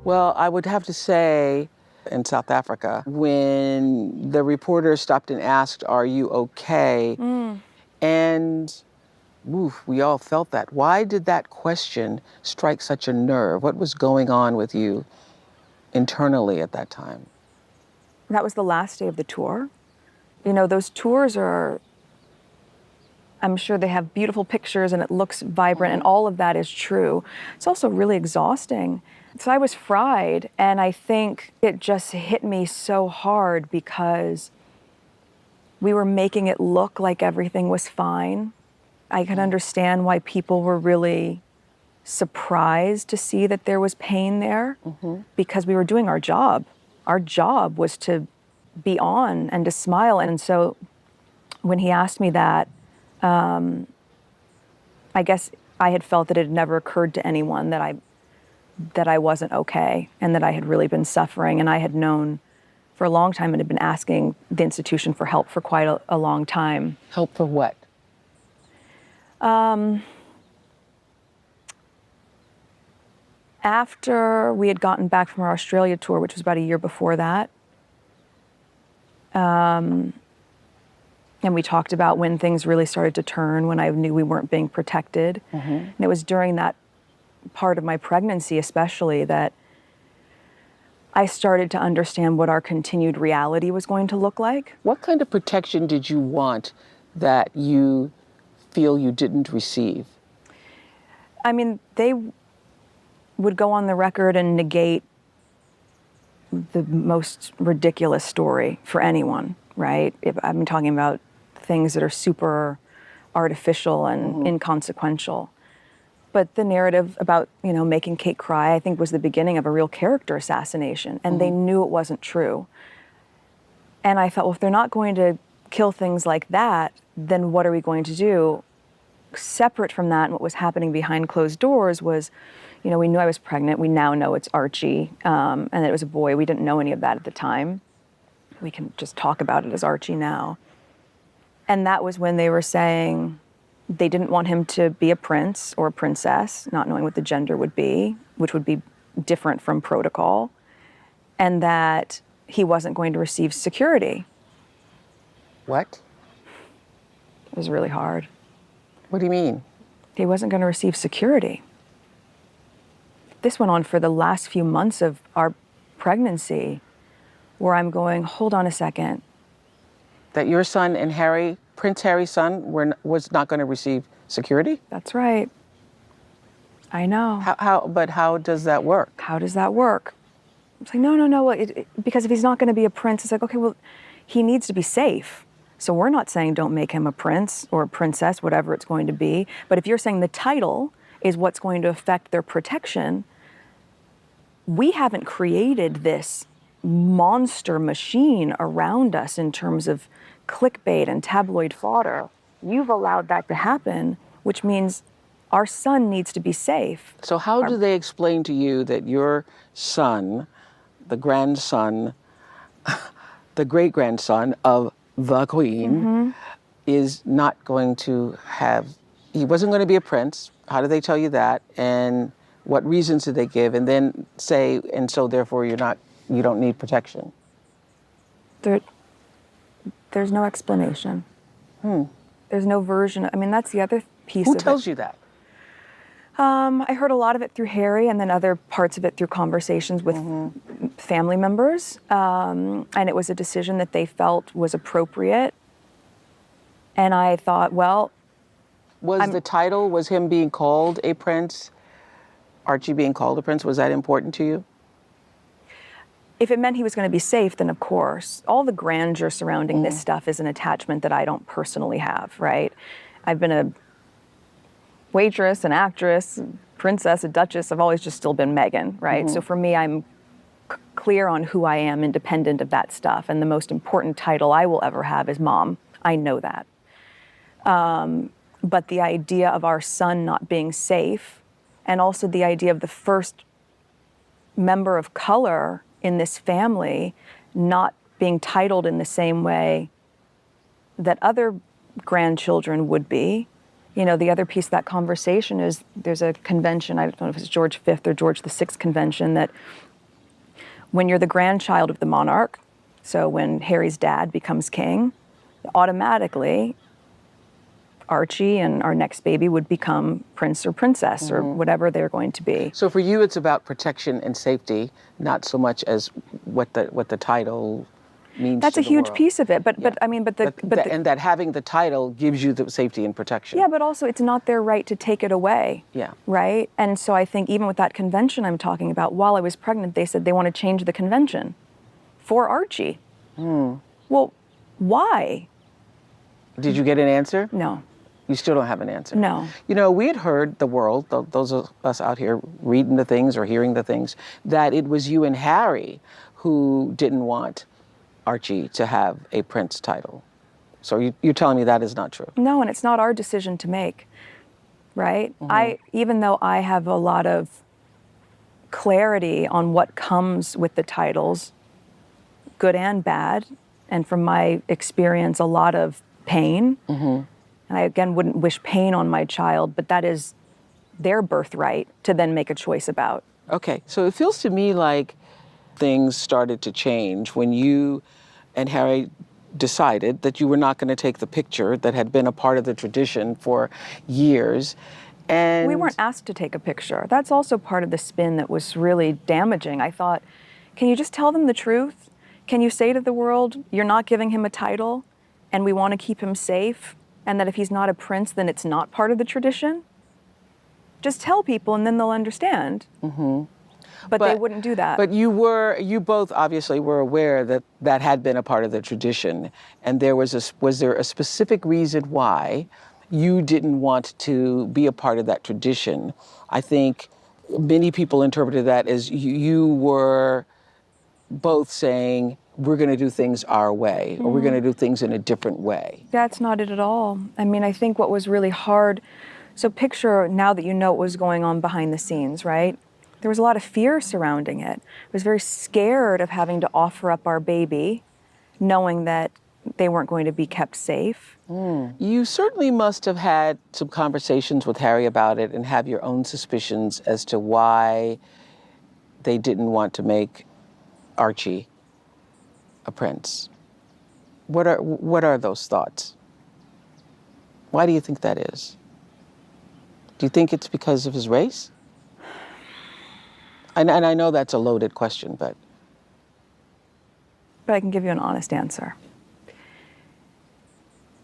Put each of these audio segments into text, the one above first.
Well, I would have to say in South Africa, when the reporter stopped and asked, "Are you okay?" And oof, we all felt that. Why did that question strike such a nerve? What was going on with you internally at that time? That was the last day of the tour. You know, those tours are, I'm sure they have beautiful pictures and it looks vibrant and all of that is true. It's also really exhausting. So I was fried, and I think it just hit me so hard because we were making it look like everything was fine. I could understand why people were really surprised to see that there was pain there because we were doing our job. Our job was to be on and to smile. And so when he asked me that, I guess I had felt that it had never occurred to anyone that I wasn't okay and that I had really been suffering. And I had known for a long time and had been asking the institution for help for quite a long time. Help for what? After we had gotten back from our Australia tour, which was about a year before that, and we talked about when things really started to turn, when I knew we weren't being protected. And it was during that part of my pregnancy especially that I started to understand what our continued reality was going to look like. What kind of protection did you want that you feel you didn't receive? I mean, they would go on the record and negate the most ridiculous story for anyone, right? I'm talking about things that are super artificial and inconsequential. But the narrative about, making Kate cry, I think was the beginning of a real character assassination, and they knew it wasn't true. And I thought, well, if they're not going to kill things like that, then what are we going to do? Separate from that, and what was happening behind closed doors was, we knew I was pregnant. We now know it's Archie, and that it was a boy. We didn't know any of that at the time. We can just talk about it as Archie now. And that was when they were saying they didn't want him to be a prince or a princess, not knowing what the gender would be, which would be different from protocol, and that he wasn't going to receive security. What? It was really hard. What do you mean? He wasn't going to receive security. This went on for the last few months of our pregnancy, where I'm going, hold on a second. That your son and Prince Harry's son, was not going to receive security? That's right. I know. But how does that work? How does that work? It's like, no. Because if he's not going to be a prince, it's like, okay, well, he needs to be safe. So we're not saying don't make him a prince or a princess, whatever it's going to be. But if you're saying the title is what's going to affect their protection, we haven't created this monster machine around us in terms of clickbait and tabloid fodder. You've allowed that to happen, which means our son needs to be safe. So how do they explain to you that your son, the grandson, the great-grandson of the Queen, is not going to he wasn't going to be a prince? How do they tell you that? And what reasons did they give? And then say, and so therefore you don't need protection? There's no explanation. There's no version. I mean, that's the other piece of it. Who tells you that? I heard a lot of it through Harry, and then other parts of it through conversations with family members. And it was a decision that they felt was appropriate. And I thought, well... Was him being called a prince, Archie being called a prince, was that important to you? If it meant he was going to be safe, then of course. All the grandeur surrounding this stuff is an attachment that I don't personally have, right? I've been a waitress, an actress, princess, a duchess. I've always just still been Meghan, right? So for me, I'm clear on who I am, independent of that stuff. And the most important title I will ever have is mom. I know that. But the idea of our son not being safe, and also the idea of the first member of color in this family not being titled in the same way that other grandchildren would be. The other piece of that conversation is there's a convention, I don't know if it's George V or George VI convention, that when you're the grandchild of the monarch, so when Harry's dad becomes king, automatically Archie and our next baby would become prince or princess or whatever they're going to be. So for you, it's about protection and safety, not so much as what the title means. That's to a the huge world. piece of it. But Yeah. I mean, And that having the title gives you the safety and protection. yeah, but also it's not their right to take it away. Yeah. Right? And so I think even with that convention I'm talking about, while I was pregnant, they said they want to change the convention for Archie. Well, why? Did you get an answer? No. You still don't have an answer. No. You know, we had heard, the world, those of us out here reading the things or hearing the things, that it was you and Harry who didn't want Archie to have a prince title. So you're telling me that is not true? No, and it's not our decision to make, right? Even though I have a lot of clarity on what comes with the titles, good and bad, and from my experience, a lot of pain. And I, again, wouldn't wish pain on my child, but that is their birthright to then make a choice about. Okay, so it feels to me like things started to change when you and Harry decided that you were not going to take the picture that had been a part of the tradition for years. And We weren't asked to take a picture. That's also part of the spin that was really damaging. I thought, can you just tell them the truth? Can you say to the world, you're not giving him a title and we want to keep him safe, and that if he's not a prince, then it's not part of the tradition? Just tell people and then they'll understand. But they wouldn't do that. But you both obviously were aware that that had been a part of the tradition, and was there a specific reason why you didn't want to be a part of that tradition? I think many people interpreted that as you were both saying, we're going to do things our way, or we're going to do things in a different way. That's not it at all. I mean, I think what was really hard, so picture now that you know what was going on behind the scenes, right? There was a lot of fear surrounding it. I was very scared of having to offer up our baby, knowing that they weren't going to be kept safe. You certainly must have had some conversations with Harry about it and have your own suspicions as to why they didn't want to make Archie a prince. What are those thoughts? Why do you think that is? Do you think it's because of his race? And I know that's a loaded question, but I can give you an honest answer.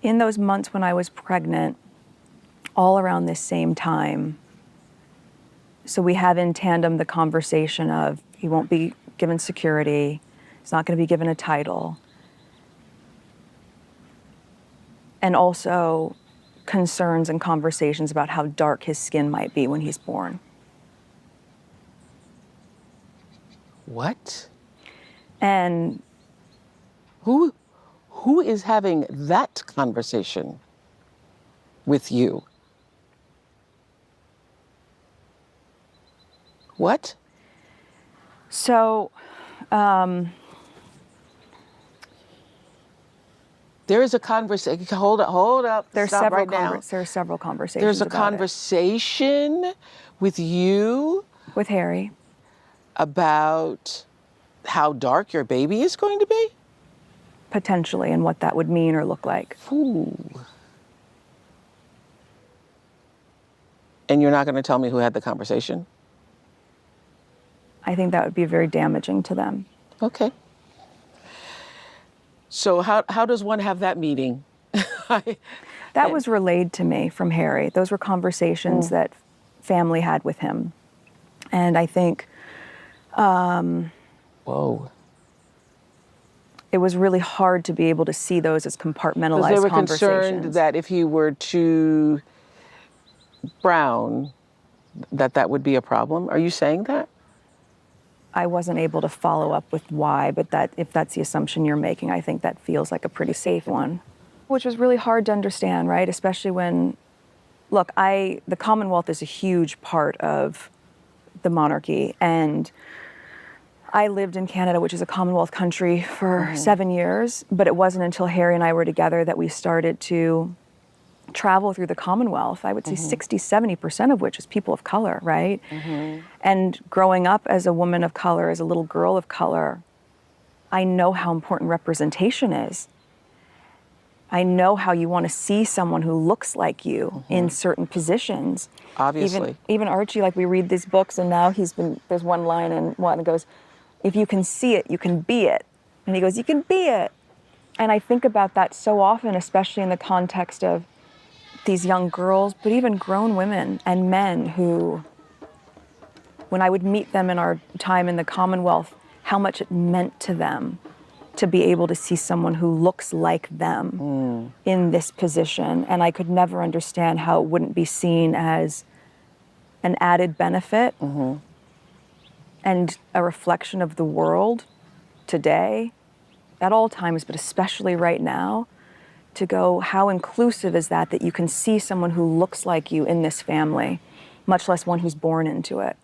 In those months when I was pregnant, all around this same time, so we have in tandem the conversation of he won't be given security, he's not going to be given a title, and also concerns and conversations about how dark his skin might be when he's born. what? And Who is having that conversation with you? What? so There is a conversation. Hold up. there's Stop several right now. there are several conversations. There's a about it. conversation with you With Harry. about how dark your baby is going to be? Potentially, and what that would mean or look like. Ooh. And you're not going to tell me who had the conversation? I think that would be very damaging to them. Okay. So how does one have that meeting? That was relayed to me from Harry. Those were conversations that family had with him. And I think Whoa. it was really hard to be able to see those as compartmentalized Because they were conversations. concerned that if he were too brown, that would be a problem. Are you saying that? I wasn't able to follow up with why, but that if that's the assumption you're making, I think that feels like a pretty safe one. Which was really hard to understand, right? Especially when, look, the Commonwealth is a huge part of the monarchy, and I lived in Canada, which is a Commonwealth country, for 7 years, but it wasn't until Harry and I were together that we started to travel through the Commonwealth, I would say 60-70% of which is people of color, right? And growing up as a woman of color, as a little girl of color, I know how important representation is. I know how you want to see someone who looks like you in certain positions. Obviously. Even Archie, like we read these books, and now there's one line in one that goes, if you can see it, you can be it. And he goes, you can be it. And I think about that so often, especially in the context of these young girls, but even grown women and men who, when I would meet them in our time in the Commonwealth, how much it meant to them to be able to see someone who looks like them in this position. And I could never understand how it wouldn't be seen as an added benefit and a reflection of the world today, at all times, but especially right now, to go, how inclusive is that you can see someone who looks like you in this family, much less one who's born into it.